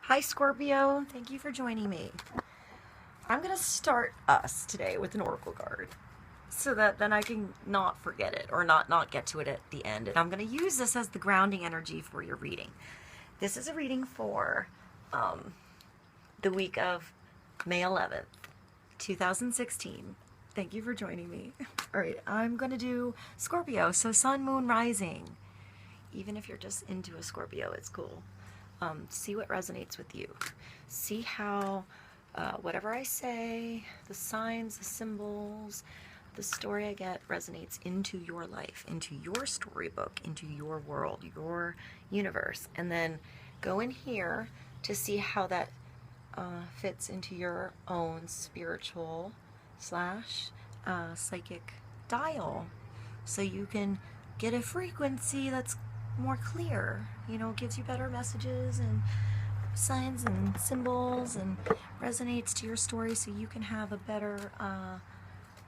Hi Scorpio, thank you for joining me. I'm going to start us today with an oracle card so that then I can not forget it or not get to it at the end. And I'm going to use this as the grounding energy for your reading. This is a reading for the week of May 11th, 2016. Thank you for joining me. All right, I'm going to do Scorpio, so sun, moon, rising. Even if you're just into a Scorpio, it's cool. See what resonates with you. See how whatever I say, the signs, the symbols, the story I get resonates into your life, into your storybook, into your world, your universe. And then go in here to see how that fits into your own spiritual / psychic dial. So you can get a frequency that's more clear, you know, gives you better messages and signs and symbols and resonates to your story so you can have a better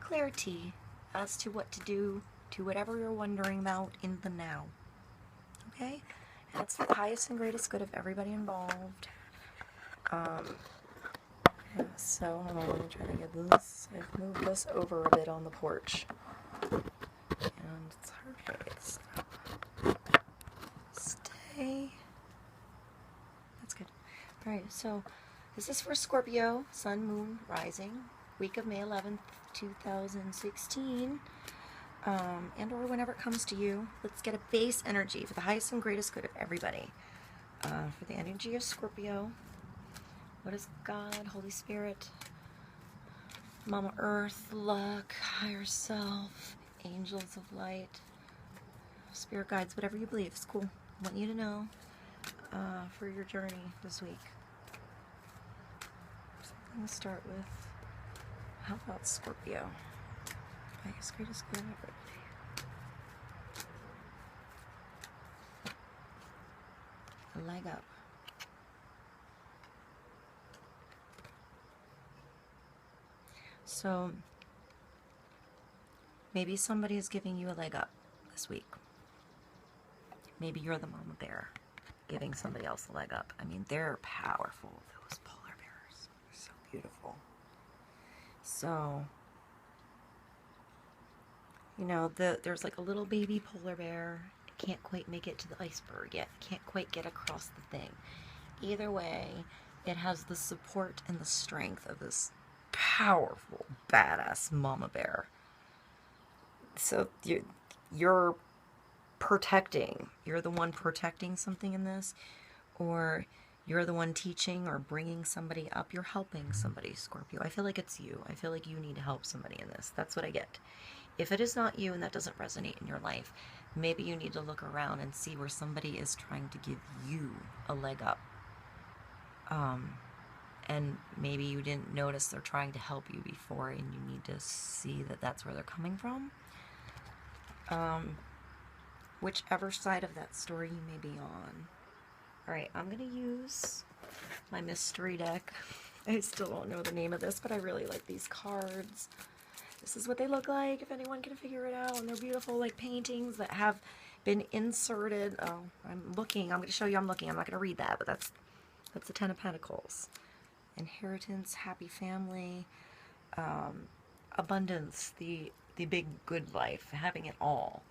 clarity as to what to do to whatever you're wondering about in the now. Okay? That's for the highest and greatest good of everybody involved. Yeah, so hold on, let me try to get this. I've moved this over a bit on the porch. And it's hard to get stuff. Stay. That's good. Alright, so this is for Scorpio, sun, moon, rising, week of May 11th, 2016. And or whenever it comes to you, let's get a base energy for the highest and greatest good of everybody. For the energy of Scorpio, what is God, Holy Spirit, Mama Earth, luck, higher self, angels of light, spirit guides, whatever you believe, it's cool. I want you to know for your journey this week. So I'm going to start with, how about Scorpio? Highest, greatest good of everybody. A leg up. So maybe somebody is giving you a leg up this week. Maybe you're the mama bear giving somebody else a leg up. I mean, they're powerful, those polar bears. They're so beautiful. So, you know, there's like a little baby polar bear. It can't quite make it to the iceberg yet. Can't quite get across the thing. Either way, it has the support and the strength of this powerful, badass mama bear. So you're protecting. You're the one protecting something in this, or you're the one teaching or bringing somebody up. You're helping somebody, Scorpio. I feel like it's you. I feel like you need to help somebody in this. That's what I get. If it is not you and that doesn't resonate in your life, maybe you need to look around and see where somebody is trying to give you a leg up. And maybe you didn't notice they're trying to help you before, and you need to see that that's where they're coming from. Whichever side of that story you may be on. Alright, I'm going to use my mystery deck. I still don't know the name of this, but I really like these cards. This is what they look like, if anyone can figure it out. And they're beautiful, like paintings that have been inserted. Oh, I'm looking. I'm going to show you I'm looking. I'm not going to read that, but that's the Ten of Pentacles. Inheritance, happy family, abundance, the big good life, having it all.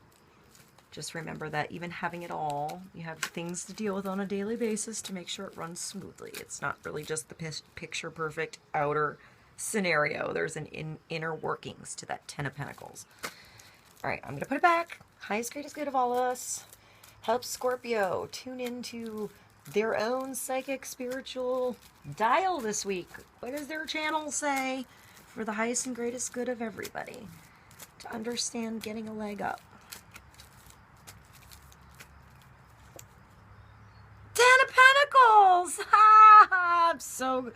Just remember that even having it all, you have things to deal with on a daily basis to make sure it runs smoothly. It's not really just the picture perfect outer scenario. There's an inner workings to that Ten of Pentacles. All right, I'm going to put it back. Highest, greatest good of all of us. Help Scorpio tune into their own psychic, spiritual dial this week. What does their channel say for the highest and greatest good of everybody? To understand getting a leg up. So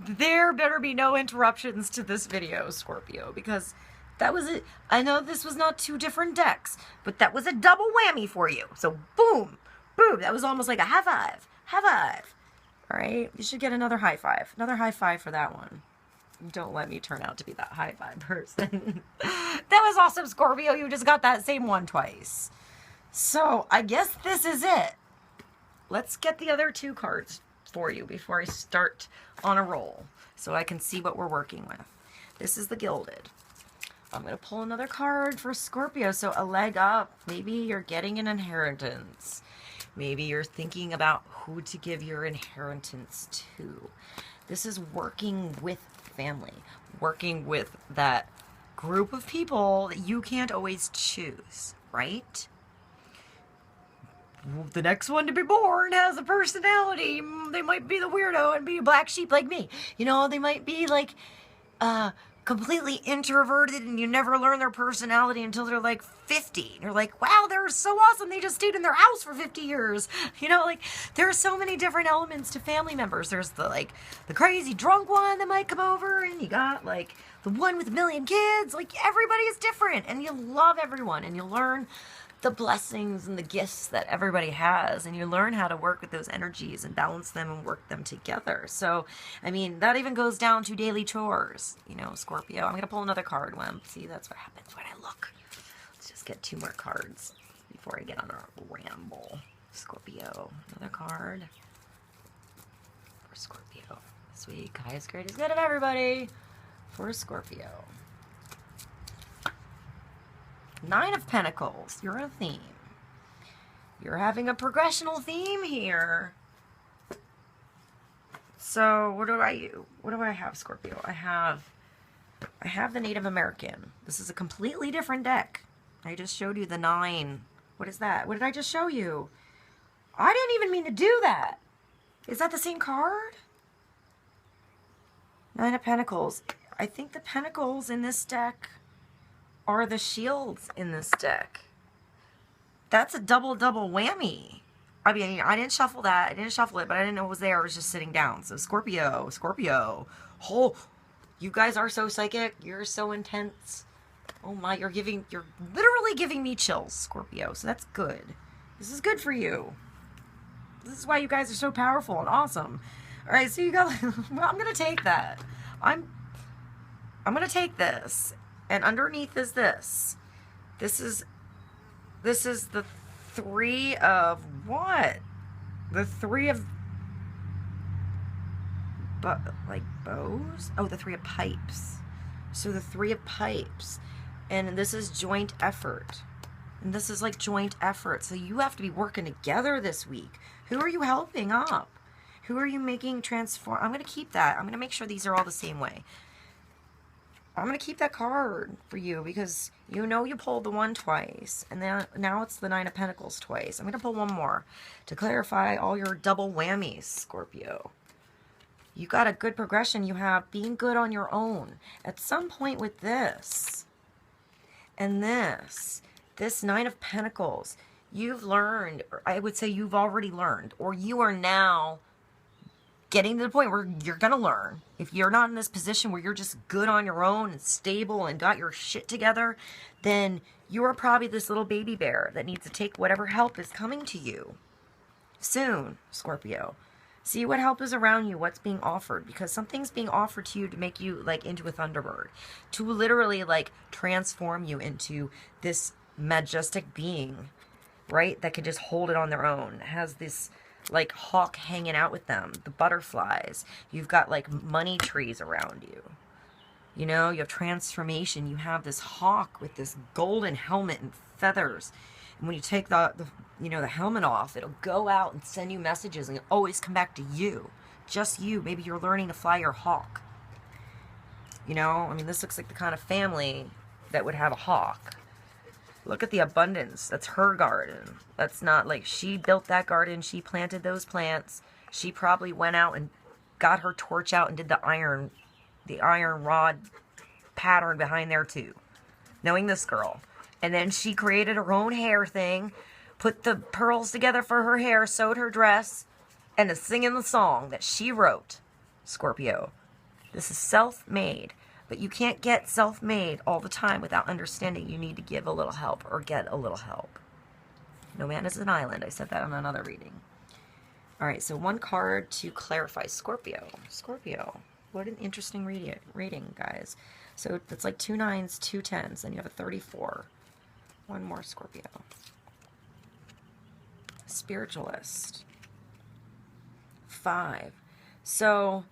there better be no interruptions to this video, Scorpio, because that was it. I know this was not two different decks, but that was a double whammy for you. So boom, boom, that was almost like a high five. High five. All right, you should get another high five. Another high five for that one. Don't let me turn out to be that high five person. That was awesome, Scorpio. You just got that same one twice. So I guess this is it. Let's get the other two cards for you before I start on a roll so I can see what we're working with. This is the Gilded. I'm going to pull another card for Scorpio. So a leg up. Maybe you're getting an inheritance. Maybe you're thinking about who to give your inheritance to. This is working with family. Working with that group of people that you can't always choose, right? The next one to be born has a personality. They might be the weirdo and be a black sheep like me. You know, they might be like completely introverted and you never learn their personality until they're like 50. And you're like, wow, they're so awesome. They just stayed in their house for 50 years. You know, like there are so many different elements to family members. There's the crazy drunk one that might come over, and you got like the one with a million kids. Like everybody is different, and you love everyone, and you learn the blessings and the gifts that everybody has, and you learn how to work with those energies and balance them and work them together. So, I mean, that even goes down to daily chores, you know, Scorpio. I'm going to pull another card, Wimp. See, that's what happens when I look. Let's just get 2 more cards before I get on a ramble. Scorpio, another card for Scorpio. This week, highest grade is good of everybody for Scorpio. 9 of Pentacles. You're a theme. You're having a progressional theme here. So what do I have, Scorpio? I have the Native American. This is a completely different deck. I just showed you the 9. What is that? What did I just show you? I didn't even mean to do that. Is that the same card? 9 of Pentacles. I think the Pentacles in this deck are the shields in this deck. That's a double whammy. I mean, I didn't shuffle that. I didn't shuffle it, but I didn't know it was there. I was just sitting down. So Scorpio. Oh, you guys are so psychic. You're so intense. Oh my, you're literally giving me chills, Scorpio. So that's good. This is good for you. This is why you guys are so powerful and awesome. All right, so you got, well, I'm going to take that. I'm going to take this. And underneath is this. This is the 3 of what? The 3 of bows? Oh, the 3 of pipes. So the 3 of pipes. And this is joint effort. And this is like joint effort. So you have to be working together this week. Who are you helping up? Who are you making transform? I'm going to keep that. I'm going to make sure these are all the same way. I'm going to keep that card for you because you know you pulled the 1 twice. And then now it's the 9 of Pentacles twice. I'm going to pull 1 more to clarify all your double whammies, Scorpio. You got a good progression. You have being good on your own. At some point with this and this 9 of Pentacles, you've learned, or I would say you've already learned, or you are now getting to the point where you're going to learn. If you're not in this position where you're just good on your own and stable and got your shit together, then you are probably this little baby bear that needs to take whatever help is coming to you soon, Scorpio. See what help is around you, what's being offered, because something's being offered to you to make you like into a Thunderbird, to literally like transform you into this majestic being, right? That can just hold it on their own. It has this like hawk hanging out with them, the butterflies. You've got like money trees around you. You know, you have transformation. You have this hawk with this golden helmet and feathers. And when you take the helmet off, it'll go out and send you messages and it'll always come back to you. Just you. Maybe you're learning to fly your hawk. You know, I mean, this looks like the kind of family that would have a hawk. Look at the abundance. That's her garden. That's not like she built that garden. She planted those plants. She probably went out and got her torch out and did the iron rod pattern behind there too. Knowing this girl. And then she created her own hair thing, put the pearls together for her hair, sewed her dress, and is singing the song that she wrote, Scorpio. This is self-made. But you can't get self-made all the time without understanding you need to give a little help or get a little help. No man is an island. I said that on another reading. All right, so 1 card to clarify. Scorpio. Scorpio. What an interesting reading, guys. So it's like 2 9s, 2 10s, and you have a 34. 1 more, Scorpio. Spiritualist. 5. So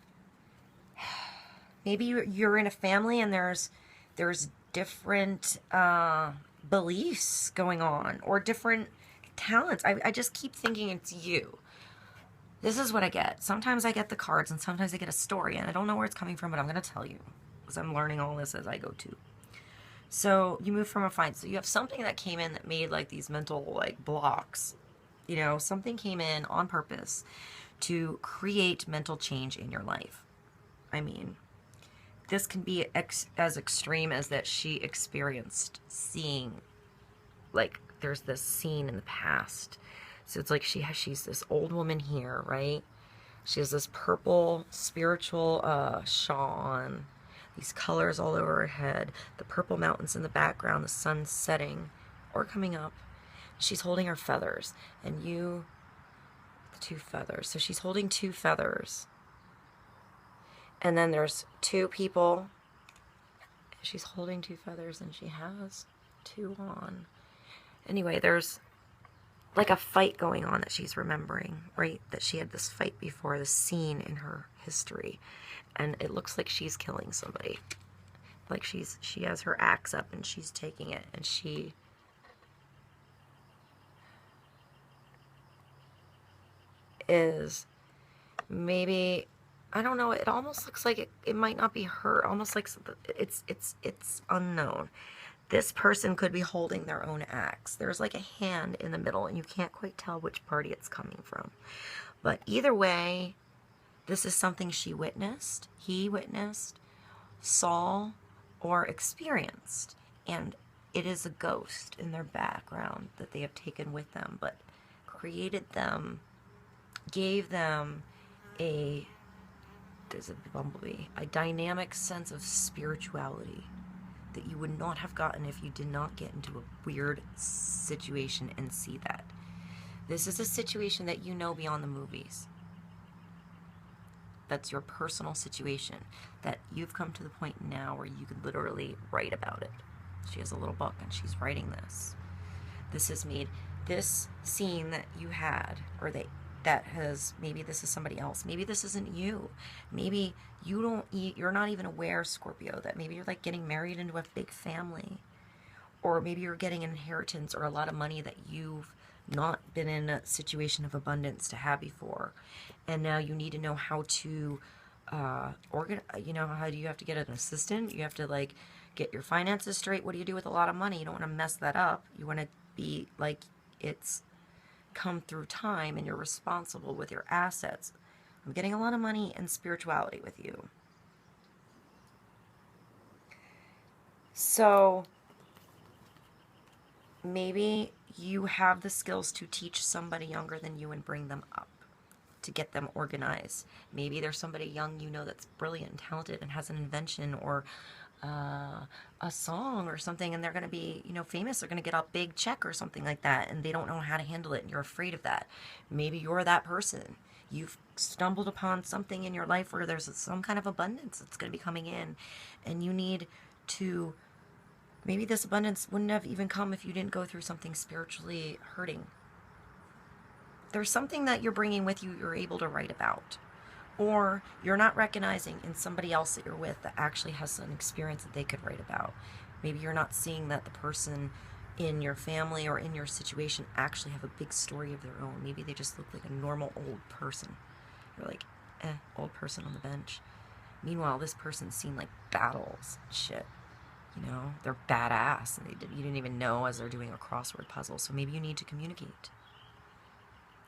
maybe you're in a family and there's different beliefs going on, or different talents. I just keep thinking it's you. This is what I get. Sometimes I get the cards and sometimes I get a story, and I don't know where it's coming from, but I'm going to tell you because I'm learning all this as I go too. So you move from a find. So you have something that came in that made like these mental like blocks. You know, something came in on purpose to create mental change in your life. I mean, this can be as extreme as that she experienced seeing, like, there's this scene in the past. So it's like she's this old woman here, right? She has this purple spiritual shawl on, these colors all over her head, the purple mountains in the background, the sun setting or coming up. She's holding her feathers, and the 2 feathers. So she's holding 2 feathers. And then there's 2 people. She's holding 2 feathers and she has 2 on. Anyway, there's like a fight going on that she's remembering, right? That she had this fight before, this scene in her history. And it looks like she's killing somebody. Like she has her axe up and she's taking it, and she is maybe, I don't know, it almost looks like it might not be her, almost like it's unknown. This person could be holding their own axe. There's like a hand in the middle and you can't quite tell which party it's coming from. But either way, this is something she witnessed, he witnessed, saw, or experienced. And it is a ghost in their background that they have taken with them, but created them, gave them there's a bumblebee, a dynamic sense of spirituality that you would not have gotten if you did not get into a weird situation and see that. This is a situation that you know beyond the movies. That's your personal situation that you've come to the point now where you could literally write about it. She has a little book and she's writing this. This has made this scene that you had, or that has, maybe this is somebody else. Maybe this isn't you. Maybe you're not even aware, Scorpio, that maybe you're like getting married into a big family. Or maybe you're getting an inheritance or a lot of money that you've not been in a situation of abundance to have before. And now you need to know how to organize, how do you have to get an assistant? You have to like get your finances straight. What do you do with a lot of money? You don't want to mess that up. You want to be like, it's come through time and you're responsible with your assets. I'm getting a lot of money and spirituality with you. So maybe you have the skills to teach somebody younger than you and bring them up to get them organized. Maybe there's somebody young that's brilliant and talented and has an invention or a song or something, and they're going to be, famous. They're going to get a big check or something like that, and they don't know how to handle it, and you're afraid of that. Maybe you're that person. You've stumbled upon something in your life where there's some kind of abundance that's going to be coming in, and you need to, maybe this abundance wouldn't have even come if you didn't go through something spiritually hurting. There's something that you're bringing with you you're able to write about. Or you're not recognizing in somebody else that you're with that actually has an experience that they could write about. Maybe you're not seeing that the person in your family or in your situation actually have a big story of their own. Maybe they just look like a normal old person. You're like, old person on the bench. Meanwhile, this person's seen like battles and shit. They're badass, and you didn't even know as they're doing a crossword puzzle. So maybe you need to communicate.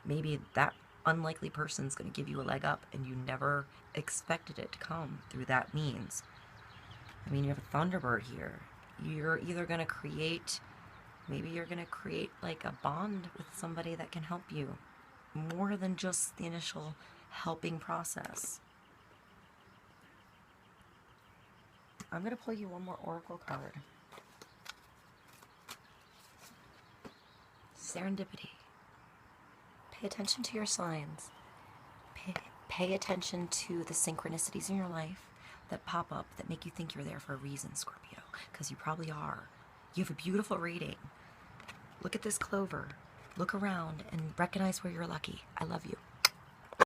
Maybe that unlikely person's going to give you a leg up and you never expected it to come through that means. I mean, you have a Thunderbird here. You're either going to create, maybe you're going to create like a bond with somebody that can help you more than just the initial helping process. I'm going to pull you one more oracle card. Serendipity. Pay attention to your signs. Pay attention to the synchronicities in your life that pop up that make you think you're there for a reason, Scorpio, because you probably are. You have a beautiful reading. Look at this clover. Look around and recognize where you're lucky. I love you.